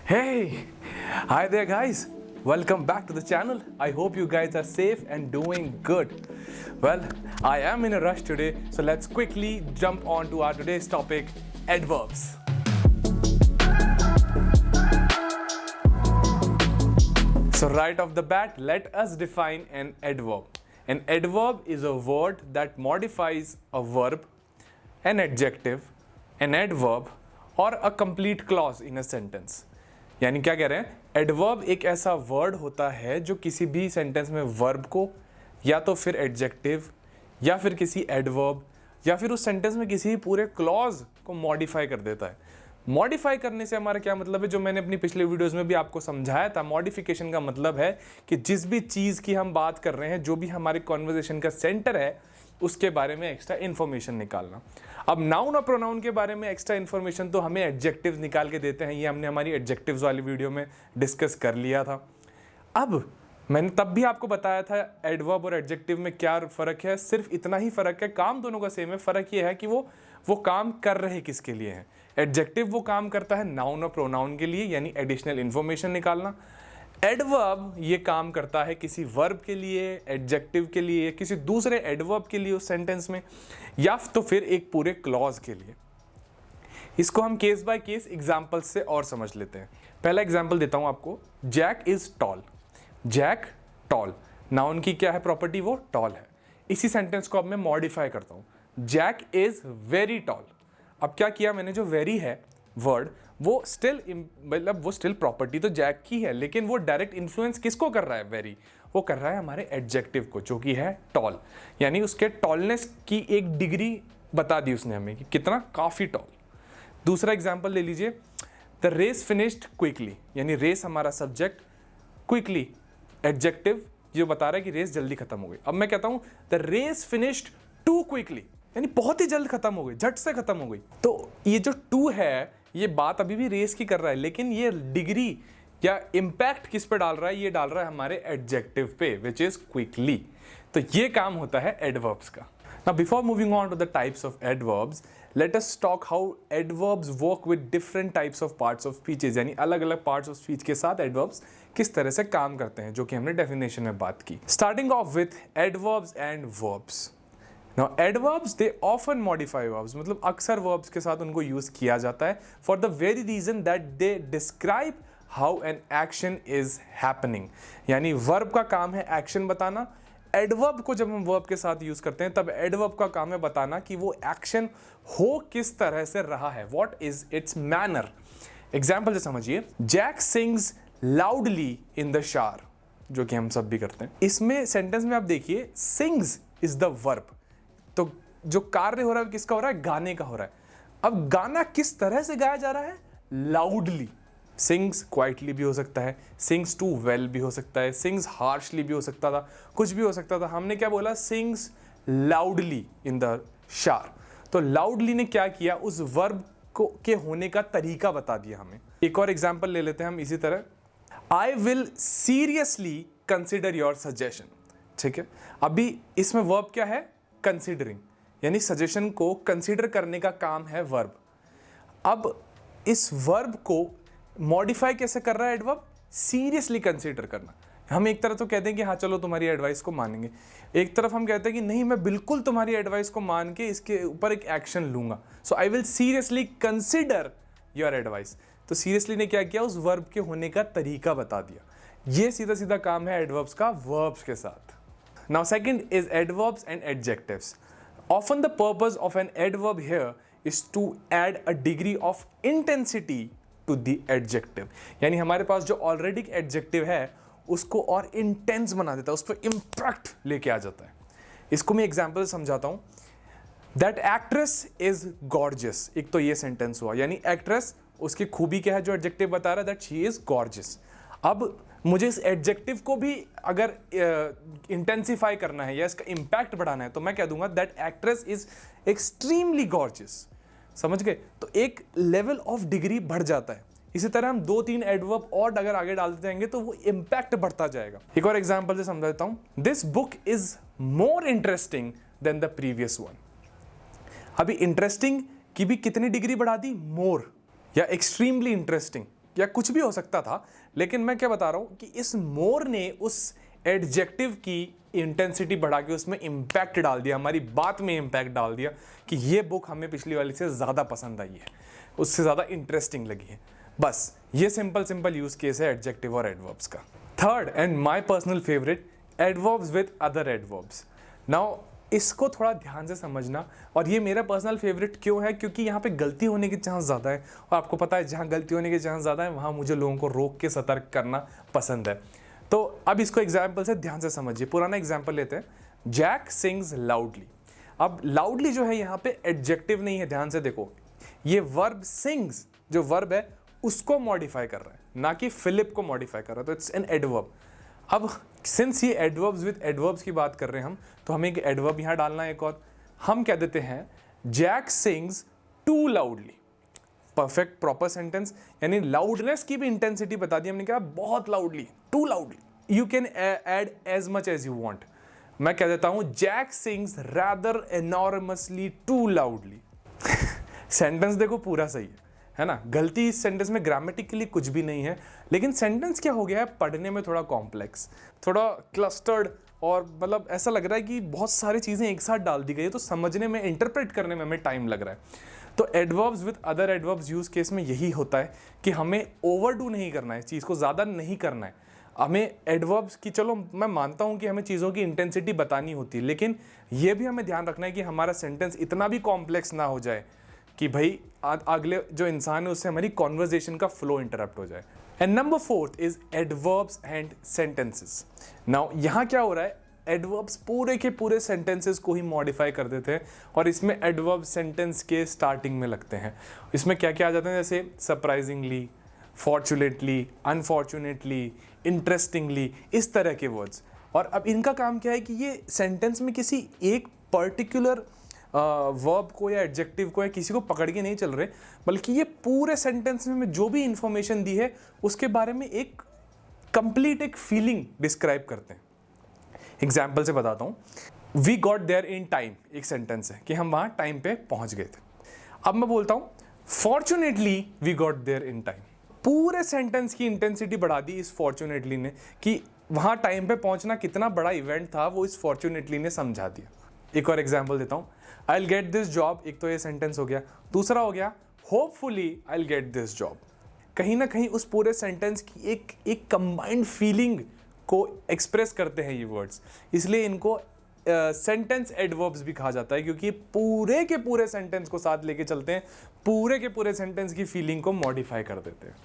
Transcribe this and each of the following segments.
Hey, hi there, guys. Welcome back to the channel. I hope you guys are safe and doing good. Well, I am in a rush today, so let's quickly jump on to our today's topic, adverbs. So right off the bat, let us define an adverb. An adverb is a word that modifies a verb, an adjective, an adverb और a complete clause in a sentence. यानी क्या कह रहे हैं, adverb एक ऐसा word होता है जो किसी भी सेंटेंस में वर्ब को या तो फिर एडजेक्टिव या फिर किसी एडवर्ब या फिर उस सेंटेंस में किसी पूरे क्लॉज को मॉडिफाई कर देता है. मॉडिफाई करने से हमारा क्या मतलब है, जो मैंने अपनी पिछले वीडियोस में भी आपको समझाया था. मॉडिफिकेशन का मतलब है कि जिस भी चीज़ की हम बात कर रहे हैं, जो भी हमारे कॉन्वर्जेशन का सेंटर है, उसके बारे में एक्स्ट्रा इन्फॉर्मेशन निकालना. अब नाउन और प्रोनाउन के बारे में एक्स्ट्रा इन्फॉर्मेशन तो हमें एडजेक्टिव्स निकाल के देते हैं. ये हमने हमारी एडजेक्टिव्स वाली वीडियो में डिस्कस कर लिया था. अब मैंने तब भी आपको बताया था एडवर्ब और एडजेक्टिव में क्या फ़र्क है. सिर्फ इतना ही फ़र्क है, काम दोनों का सेम है. फ़र्क ये है कि वो काम कर रहे किसके लिए हैं. एडजेक्टिव वो काम करता है नाउन और प्रोनाउन के लिए, यानी एडिशनल इन्फॉर्मेशन निकालना. एडवर्ब ये काम करता है किसी वर्ब के लिए, एडजेक्टिव के लिए, किसी दूसरे एडवर्ब के लिए उस सेंटेंस में, या तो फिर एक पूरे क्लॉज के लिए. इसको हम केस बाय केस एग्जांपल्स से और समझ लेते हैं. पहला एग्जांपल देता हूं आपको. Jack is tall. Jack tall, noun की क्या है प्रॉपर्टी, वो टॉल है. इसी सेंटेंस को अब मैं मॉडिफाई करता हूं. Jack is very tall. अब क्या किया मैंने, जो वेरी है वर्ड, वो स्टिल प्रॉपर्टी तो जैक की है, लेकिन वो डायरेक्ट इन्फ्लुएंस किसको कर रहा है, वेरी, वो कर रहा है हमारे एडजेक्टिव को, जो कि है टॉल. यानी उसके टॉलनेस की एक डिग्री बता दी उसने हमें कि कितना, काफ़ी टॉल. दूसरा एग्जाम्पल ले लीजिए. द रेस फिनिश्ड क्विकली, यानी रेस हमारा सब्जेक्ट, क्विकली एडजेक्टिव, जो बता रहा है कि रेस जल्दी खत्म हो गई. अब मैं कहता हूं the race finished too quickly, यानी बहुत ही जल्द खत्म हो गई, झट से खत्म हो गई. तो ये जो टू है, ये बात अभी भी रेस की कर रहा है, लेकिन ये डिग्री या इम्पैक्ट किस पे डाल रहा है, ये डाल रहा है हमारे एडजेक्टिव पे, विच इज क्विकली. तो ये काम होता है एडवर्ब्स का. Now before moving on to the types of adverbs, let us talk how adverbs work with different types of parts of speeches. यानी अलग अलग पार्ट्स ऑफ स्पीच के साथ एडवर्ब्स किस तरह से काम करते हैं, जो कि हमने डेफिनेशन में बात की. Starting of with adverbs and verbs. Now adverbs they often modify verbs, मतलब अक्सर verbs के साथ उनको यूज किया जाता है for the very reason that they describe how an action is happening. यानी verb का काम है action बताना. adverb को जब हम verb के साथ यूज करते हैं, तब adverb का काम है बताना कि वो action हो किस तरह से रहा है, what is its manner. Example से समझिए. Jack sings loudly in the shower, जो कि हम सब भी करते हैं. इसमें सेंटेंस में आप देखिए, sings is the verb. तो जो कार्य हो रहा है किसका हो रहा है, गाने का हो रहा है. अब गाना किस तरह से गाया जा रहा है, लाउडली. सिंग्स क्वाइटली भी हो सकता है, सिंग्स टू वेल भी हो सकता है, सिंग्स हार्शली भी हो सकता था, कुछ भी हो सकता था. हमने क्या बोला, सिंग्स लाउडली इन द शार. तो लाउडली ने क्या किया, उस वर्ब को के होने का तरीका बता दिया हमें. एक और एग्जाम्पल ले लेते हैं हम इसी तरह. आई will seriously consider your suggestion. ठीक है, अभी इसमें वर्ब क्या है, कंसिडरिंग, यानी सजेशन को कंसिडर करने का काम है वर्ब. अब इस वर्ब को मॉडिफाई कैसे कर रहा है एडवर्ब, सीरियसली कंसिडर करना. हम एक तरफ तो कहते हैं कि हाँ चलो तुम्हारी एडवाइस को मानेंगे, एक तरफ हम कहते हैं कि नहीं, मैं बिल्कुल तुम्हारी एडवाइस को मान के इसके ऊपर एक एक्शन लूंगा. So I will seriously consider your advice. तो सीरियसली ने क्या किया, उस वर्ब के होने का तरीका बता दिया. ये सीधा सीधा काम है एडवर्ब्स का वर्ब्स के साथ. Now second is adverbs and adjectives. Often the purpose of an adverb here is to add a degree of intensity to the adjective. यानी हमारे पास जो ऑलरेडी एडजेक्टिव है उसको और इंटेंस बना देता है, उस पर इम्पैक्ट लेके आ जाता है. इसको मैं एग्जाम्पल समझाता हूँ. That actress is gorgeous. एक तो ये सेंटेंस हुआ, यानी एक्ट्रेस, उसकी खूबी क्या है, जो एडजेक्टिव बता रहा है, दैट शी इज गॉर्जियस. अब मुझे इस एडजेक्टिव को भी अगर इंटेंसिफाई करना है या इसका इंपैक्ट बढ़ाना है, तो मैं कह दूंगा that actress is extremely gorgeous. समझ गए, तो एक लेवल ऑफ डिग्री बढ़ जाता है. इसी तरह हम 2-3 एडवर्ब और अगर आगे डालते जाएंगे तो वो इंपैक्ट बढ़ता जाएगा. एक और एग्जांपल से समझा देता हूं. This book is more interesting than the previous one. अभी इंटरेस्टिंग की भी कितनी डिग्री बढ़ा दी, मोर या एक्सट्रीमली इंटरेस्टिंग. या कुछ भी हो सकता था, लेकिन मैं क्या बता रहा हूँ कि इस मोर ने उस एडजेक्टिव की इंटेंसिटी बढ़ा के उसमें इम्पैक्ट डाल दिया, हमारी बात में इम्पैक्ट डाल दिया कि ये बुक हमें पिछली वाली से ज़्यादा पसंद आई है, उससे ज़्यादा इंटरेस्टिंग लगी है। बस ये सिंपल यूज केस है एडजेक्टिव और एडवर्ब्स का। Third and my personal favourite, adverbs with other adverbs. Now इसको थोड़ा ध्यान से समझना, और ये मेरा पर्सनल फेवरेट क्यों है, क्योंकि यहाँ पे गलती होने के चांस ज़्यादा है, और आपको पता है जहाँ गलती होने के चांस ज़्यादा है वहाँ मुझे लोगों को रोक के सतर्क करना पसंद है। तो अब इसको एग्जाम्पल से ध्यान से समझिए। पुराना एग्जाम्पल लेते हैं, जैक सिंग्स लाउडली। अब लाउडली जो है यहाँ पे एडजेक्टिव नहीं है, ध्यान से देखो, ये वर्ब सिंग्स जो वर्ब है उसको मॉडिफाई कर रहा है, ना कि फिलिप को मॉडिफाई कर रहा है, तो इट्स एन एडवर्ब। अब सिंस ये एडवर्ब्स विद एडवर्ब्स की बात कर रहे हैं हम, तो हमें एक एडवर्ब यहाँ डालना है एक और। हम कह देते हैं Jack sings too loudly. Perfect proper sentence, यानी लाउडनेस की भी इंटेंसिटी बता दी हमने, कहा बहुत loudly, too loudly. You can add as much as you want. मैं कह देता हूं Jack sings rather enormously too loudly. Sentence देखो पूरा सही है ना, गलती इस सेंटेंस में ग्रामेटिकली कुछ भी नहीं है, लेकिन सेंटेंस क्या हो गया है, पढ़ने में थोड़ा कॉम्प्लेक्स, थोड़ा क्लस्टर्ड, और मतलब ऐसा लग रहा है कि बहुत सारी चीज़ें एक साथ डाल दी गई है, तो समझने में, इंटरप्रेट करने में हमें टाइम लग रहा है। तो adverbs with other adverbs use case में यही होता है कि हमें ओवरडू नहीं करना है, चीज़ को ज़्यादा नहीं करना है। हमें एडवर्ब्स की, चलो मैं मानता हूँ कि हमें चीज़ों की इंटेंसिटी बतानी होती है, लेकिन ये भी हमें ध्यान रखना है कि हमारा सेंटेंस इतना भी कॉम्प्लेक्स ना हो जाए कि भाई अगले जो इंसान है उससे हमारी कॉन्वर्जेशन का फ्लो इंटरप्ट हो जाए। And number fourth is adverbs and sentences. Now यहाँ क्या हो रहा है, एडवर्ब्स पूरे के पूरे सेंटेंसेस को ही मॉडिफाई कर देते हैं, और इसमें एडवर्ब सेंटेंस के स्टार्टिंग में लगते हैं। इसमें क्या क्या आ जाते हैं, जैसे सरप्राइजिंगली, फॉर्चुनेटली, अनफॉर्चुनेटली, इंटरेस्टिंगली, इस तरह के वर्ड्स। और अब इनका काम क्या है कि ये सेंटेंस में किसी एक पर्टिकुलर वर्ब को या एडजेक्टिव को या किसी को पकड़ के नहीं चल रहे, बल्कि ये पूरे सेंटेंस में जो भी इंफॉर्मेशन दी है उसके बारे में एक कंप्लीट एक फीलिंग डिस्क्राइब करते हैं। एग्जाम्पल से बताता हूँ, we got there in time, एक सेंटेंस है कि हम वहाँ टाइम पे पहुँच गए थे। अब मैं बोलता हूँ fortunately we got there in time. पूरे सेंटेंस की इंटेंसिटी बढ़ा दी इस फॉर्चुनेटली ने, कि वहाँ टाइम पे पहुँचना कितना बड़ा इवेंट था वो इस फॉर्चुनेटली ने समझा दिया। एक और एग्जाम्पल देता हूँ, I will get this job, एक तो ये सेंटेंस हो गया, दूसरा हो गया hopefully I will get this job. कहीं ना कहीं उस पूरे सेंटेंस की एक कंबाइंड फीलिंग को एक्सप्रेस करते हैं ये वर्ड्स, इसलिए इनको सेंटेंस एडवर्ब्स भी कहा जाता है, क्योंकि पूरे के पूरे सेंटेंस को साथ लेके चलते हैं, पूरे के पूरे सेंटेंस की फीलिंग को मॉडिफाई कर देते हैं।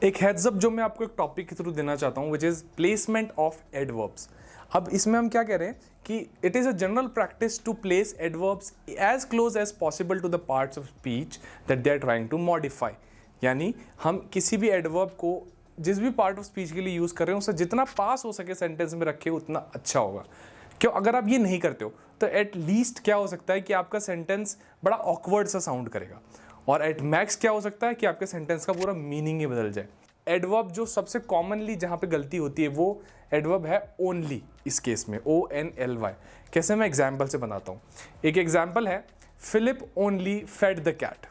एक हेड्स अप जो मैं आपको एक टॉपिक के थ्रू देना चाहता हूँ, which is placement of adverbs. अब इसमें हम क्या कह रहे हैं कि it is a general practice to place adverbs as close as possible to the parts of speech that they are trying to modify. यानी हम किसी भी एडवर्ब को जिस भी पार्ट ऑफ स्पीच के लिए यूज़ कर रहे हैं उससे जितना पास हो सके सेंटेंस में रखे उतना अच्छा होगा। क्यों, अगर आप ये नहीं करते हो तो एट लीस्ट क्या हो सकता है कि आपका सेंटेंस बड़ा ऑकवर्ड सा साउंड करेगा, और एट मैक्स क्या हो सकता है कि आपके सेंटेंस का पूरा मीनिंग ही बदल जाए। एडवर्ब जो सबसे कॉमनली जहाँ पे गलती होती है वो एडवर्ब है ओनली, इस केस में ONLY। कैसे, मैं एग्जाम्पल से बनाता हूँ। एक एग्जाम्पल है Philip only fed the cat,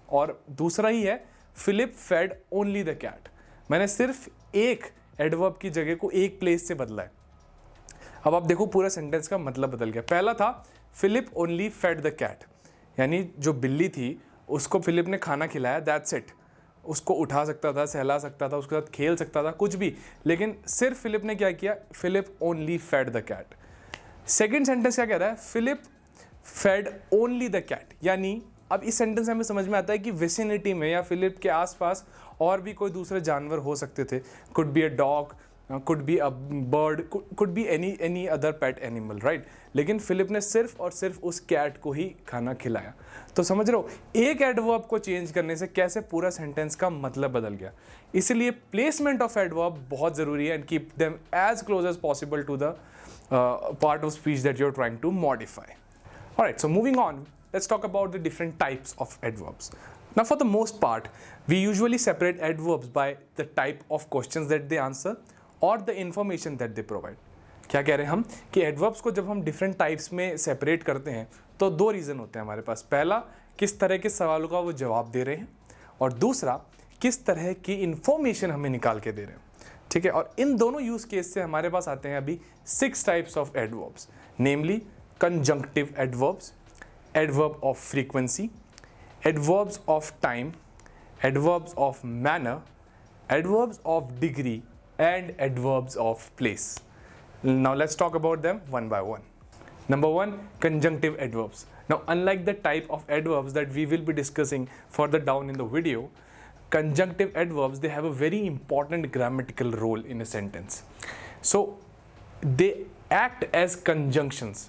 और दूसरा ही है Philip fed only the cat. मैंने सिर्फ एक एडवर्ब की जगह को एक प्लेस से बदला है। अब आप देखो पूरा सेंटेंस का मतलब बदल गया। पहला था Philip only fed the cat, यानी जो बिल्ली थी उसको फिलिप ने खाना खिलाया, दैट्स इट। उसको उठा सकता था, सहला सकता था, उसके साथ खेल सकता था, कुछ भी, लेकिन सिर्फ फिलिप ने क्या किया, Philip only fed the cat. Second sentence क्या कह रहा है, Philip fed only the cat, यानी अब इस सेंटेंस से हमें समझ में आता है कि विसिनिटी में या फिलिप के आसपास और भी कोई दूसरे जानवर हो सकते थे। Could be a dog, could be a bird, could be any other pet animal, right. लेकिन फिलिप ने सिर्फ और सिर्फ उस कैट को ही खाना खिलाया। तो समझ रहे हो एक एडवर्ब को चेंज करने से कैसे पूरा सेंटेंस का मतलब बदल गया। इसलिए प्लेसमेंट ऑफ एडवर्ब बहुत ज़रूरी है, and keep them as close as possible to the part of speech that you are trying to modify. Alright, so moving on, let's talk about the different types of adverbs. Now, for the most part, we usually separate adverbs by the type of questions that they answer or the information that they provide. क्या कह रहे हैं हम कि adverbs को जब हम different types में separate करते हैं तो दो reason होते हैं हमारे पास। पहला, किस तरह के सवालों का वो जवाब दे रहे हैं, और दूसरा, किस तरह की इंफॉर्मेशन हमें निकाल के दे रहे हैं, ठीक है। और इन दोनों यूज केस से हमारे पास आते हैं अभी 6 types of adverbs, namely conjunctive adverbs, adverb of frequency, adverbs of time, adverbs of manner, adverbs of degree and adverbs of place. Now let's talk about them one by one. Number 1, conjunctive adverbs. Now unlike the type of adverbs that we will be discussing further down in the video, conjunctive adverbs, they have a very important grammatical role in a sentence. So they act as conjunctions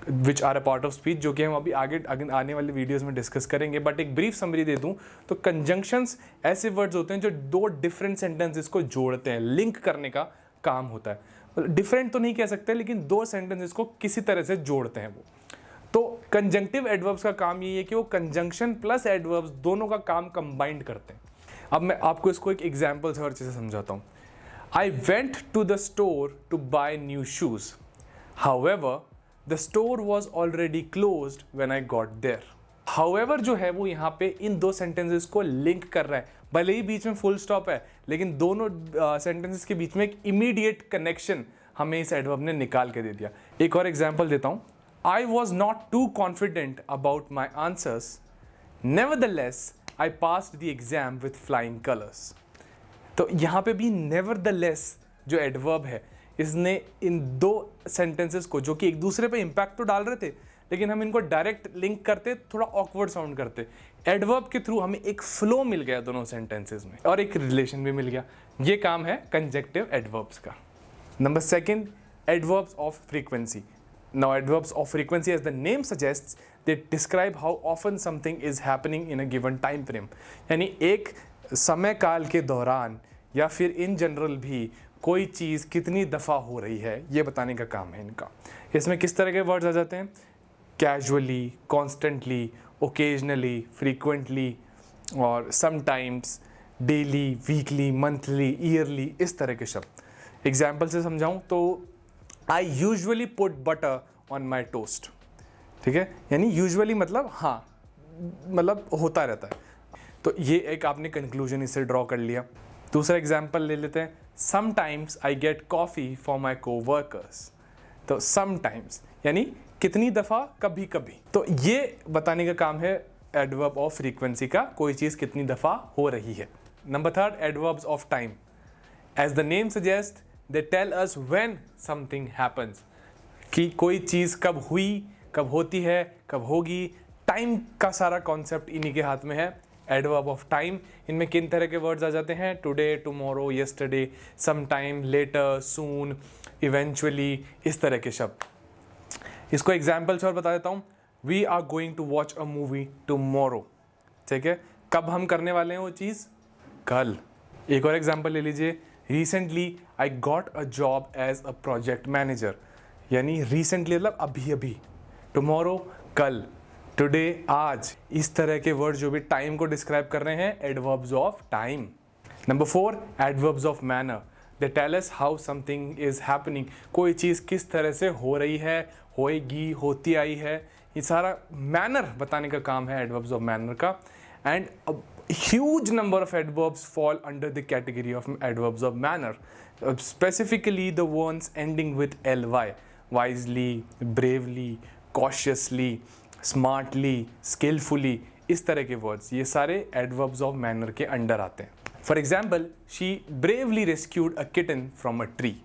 which are a part of speech, जो कि हम अभी आगे आने वाले videos में discuss करेंगे। But एक ब्रीफ समरी दे दूं तो कंजंक्शंस ऐसे वर्ड्स होते हैं जो दो डिफरेंट सेंटेंसेस को जोड़ते हैं, लिंक करने का काम होता है। डिफरेंट तो नहीं कह सकते, लेकिन दो सेंटेंसेस को किसी तरह से जोड़ते हैं वो। तो कंजंक्टिव एडवर्ब्स का काम ये है कि वो कंजंक्शन प्लस एडवर्ब्स दोनों का काम कंबाइंड करते हैं। अब मैं आपको इसको एक एग्जाम्पल से और अच्छे से समझाता हूँ। I went to the store to buy new shoes, however The store was already closed when I got there. However जो है वो यहाँ पे इन दो sentences को link कर रहा है, भले ही बीच में full stop है, लेकिन दोनों sentences के बीच में एक immediate connection हमें इस adverb ने निकाल के दे दिया। एक और example देता हूँ। I was not too confident about my answers. Nevertheless, I passed the exam with flying colors. तो यहाँ पे भी nevertheless जो adverb है, इसने इन दो सेंटेंसेस को, जो कि एक दूसरे पे इंपैक्ट तो डाल रहे थे, लेकिन हम इनको डायरेक्ट लिंक करते थोड़ा ऑकवर्ड साउंड करते, एडवर्ब के थ्रू हमें एक फ्लो मिल गया दोनों सेंटेंसेस में और एक रिलेशन भी मिल गया। ये काम है कंजंक्टिव एडवर्ब्स का। Number 2, adverbs of frequency. Now adverbs of frequency, as the name suggests, they describe how often something is happening in a given time frame. यानी एक समय काल के दौरान या फिर इन जनरल भी कोई चीज़ कितनी दफ़ा हो रही है, ये बताने का काम है इनका। इसमें किस तरह के वर्ड्स आ जाते हैं? कैजुअली, कॉन्स्टेंटली, ओकेजनली, फ्रीक्वेंटली और sometimes, daily, weekly, monthly, yearly, इस तरह के शब्द। एग्जाम्पल से समझाऊं तो I usually put butter on my toast, ठीक है। यानी यूजुअली मतलब हाँ, मतलब होता रहता है। तो ये एक आपने कंक्लूजन इससे ड्रॉ कर लिया। दूसरा एग्जाम्पल ले लेते हैं। Sometimes I get coffee for my coworkers. तो समटाइम्स यानी कितनी दफ़ा, कभी कभी। तो ये बताने का काम है एडवर्ब ऑफ फ्रीक्वेंसी का, कोई चीज़ कितनी दफ़ा हो रही है। Number 3, adverbs of time. As the name suggest, they tell us when something happens, कि कोई चीज़ कब हुई, कब होती है, कब होगी। टाइम का सारा कॉन्सेप्ट इन्हीं के हाथ में है, एडवर्ब ऑफ टाइम। इनमें किन तरह के वर्ड्स आ जाते हैं? Today, tomorrow, yesterday, sometime, later, soon, eventually, इस तरह के शब्द। इसको एग्जाम्पल से और बता देता हूँ। We are going to watch a movie tomorrow, ठीक है। कब हम करने वाले हैं वो चीज़? कल। एक और एग्जाम्पल ले लीजिए। Recently I got a job as a project manager, यानी रिसेंटली मतलब अभी अभी। टुमारो, कल। टुडे, आज। इस तरह के वर्ड जो भी टाइम को डिस्क्राइब कर रहे हैं, adverbs of time. Number 4, adverbs of manner. They tell us how something is happening, कोई चीज़ किस तरह से हो रही है, होएगी, होती आई है, ये सारा मैनर बताने का काम है एडवर्ब्स ऑफ मैनर का। And huge number of adverbs fall under the category of adverbs of manner, specifically the ones ending with ly, wisely, bravely, cautiously, smartly, skilfully, इस तरह के वर्ड्स, ये सारे एडवर्ब्स ऑफ मैनर के under आते हैं। For example, she bravely rescued a kitten from a tree.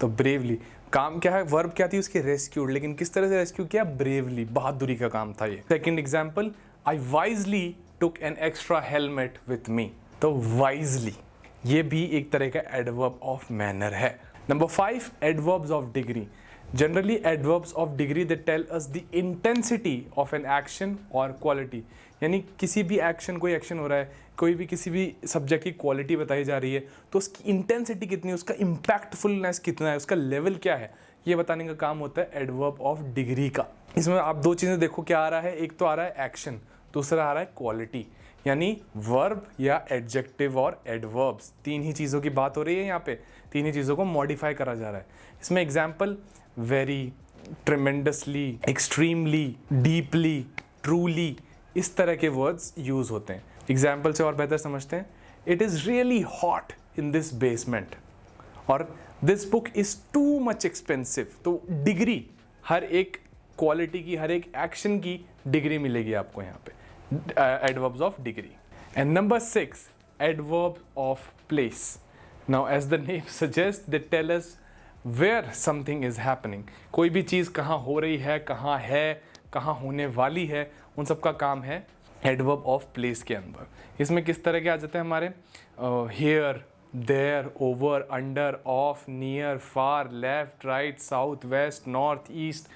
तो bravely काम क्या है, वर्ब क्या थी उसकी? रेस्क्यूड, लेकिन किस तरह से रेस्क्यू किया? ब्रेवली, बहादुरी का काम था ये। Second example, I wisely took an extra helmet with me. तो वाइजली ये भी एक तरह का एडवर्ब ऑफ मैनर है। Number 5, adverbs of degree. Generally, adverbs of degree they tell us the intensity of an action or quality. यानी किसी भी एक्शन, कोई एक्शन हो रहा है, कोई भी किसी भी सब्जेक्ट की क्वालिटी बताई जा रही है, तो उसकी इंटेंसिटी कितनी है, उसका इम्पैक्टफुलनेस कितना है, उसका लेवल क्या है, ये बताने का काम होता है एडवर्ब ऑफ डिग्री का। इसमें आप दो चीज़ें देखो क्या आ रहा है, एक तो आ रहा है एक्शन, दूसरा आ रहा है क्वालिटी। यानी वर्ब या एडजेक्टिव और एडवर्ब्स, तीन ही चीज़ों की बात हो रही है यहाँ पे, तीन ही चीज़ों को मॉडिफाई करा जा रहा है। इसमें example very, tremendously, extremely, deeply, truly, इस तरह के वर्ड्स यूज़ होते हैं। एग्जाम्पल से और बेहतर समझते हैं। it is really hot in this basement, और this book is too much expensive. तो डिग्री, हर एक क्वालिटी की, हर एक एक्शन की डिग्री मिलेगी आपको यहाँ पे, adverbs of degree. And number 6, adverb of place. Now as the name suggests, they tell us where something is happening. कोई भी चीज़ कहाँ हो रही है, कहाँ होने वाली है, उन सब का काम है adverb of place के अंदर. इसमें किस तरह के आ जाते हैं हमारे here, there, over, under, off, near, far, left, right, south, west, north, east.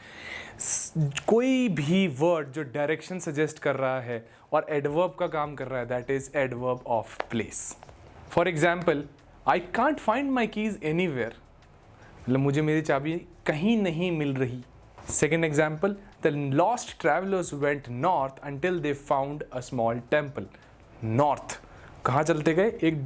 कोई भी वर्ड जो डायरेक्शन सजेस्ट कर रहा है और एडवर्ब का काम कर रहा है, that is adverb of place. For example, I can't find my keys anywhere, मतलब मुझे मेरी चाबी कहीं नहीं मिल रही. Second example, the lost travellers went north until they found a small temple. North, कहाँ चलते गए? एक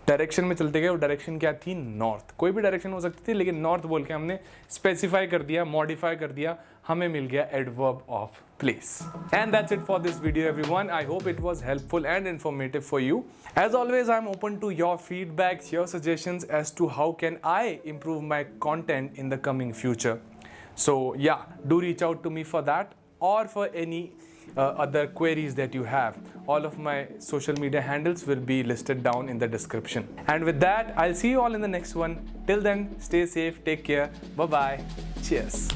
डायरेक्शन में चलते गए, और डायरेक्शन क्या थी? नॉर्थ. कोई भी डायरेक्शन हो सकती थी, लेकिन नॉर्थ बोल के हमने स्पेसिफाई कर दिया, मॉडिफाई कर दिया, हमें मिल गया adverb of place. And that's it for this video everyone. I hope it was helpful and informative for you. As always, I am open to your feedbacks, your suggestions as to how can I improve my content in the coming future. So yeah, do reach out to me for that, or for any other queries that you have. All of my social media handles will be listed down in the description. And with that, I'll see you all in the next one. Till then, stay safe, take care, bye bye, cheers.